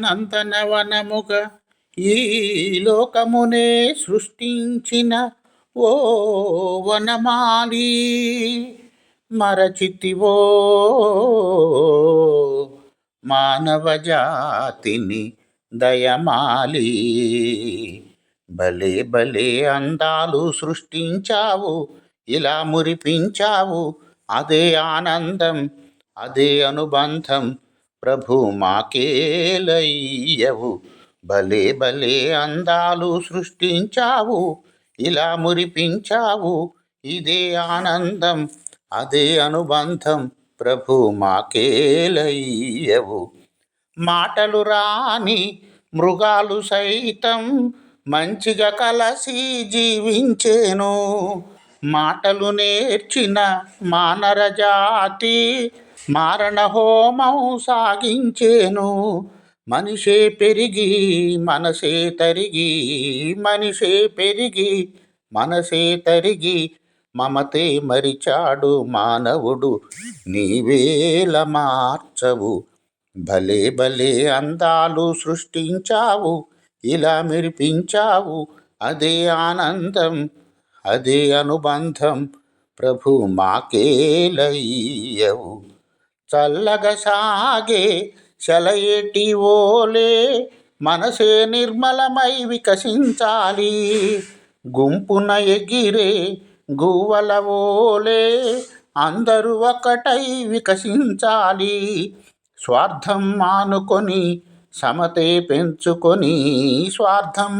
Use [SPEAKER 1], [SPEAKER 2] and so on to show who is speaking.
[SPEAKER 1] నందనవనముగ ఈ లోకమునే సృష్టించిన ఓ వనమాలి మరచితివో మానవ జాతిని దయమాలి. భలే భలే అందాలు సృష్టించావు, ఇలా మురిపించావు, అదే ఆనందం, అదే అనుబంధం, ప్రభు మాకేలయ్యవు. భలే భలే అందాలు సృష్టించావు, ఇలా మురిపించావు, ఇదే ఆనందం, అదే అనుబంధం, ప్రభు మాకేలయ్యవు. మాటలు రాని మృగాలు సైతం మంచిగా కలసి జీవించేను. మాటలు నేర్చిన మానర జాతి మారణ హోమం సాగించేను. మనిషే పెరిగి మనసే తరిగి, మనిషే పెరిగి మనసే తరిగి, మమతే మరిచాడు మానవుడు, నీవేల మార్చవు. భలే భలే అందాలు సృష్టించావు, ఇలా మెరిపించావు, అదే ఆనందం, అదే అనుబంధం, ప్రభు మాకేలయ్యవు. చల్లగా సాగే సెలయేటి ఓలే మనసే నిర్మలమై వికసించాలి. గుంపున ఎగిరే గువ్వల ఓలే అందరూ ఒకటై వికసించాలి. స్వార్థం మానుకొని సమతే పెంచుకొని, స్వార్థం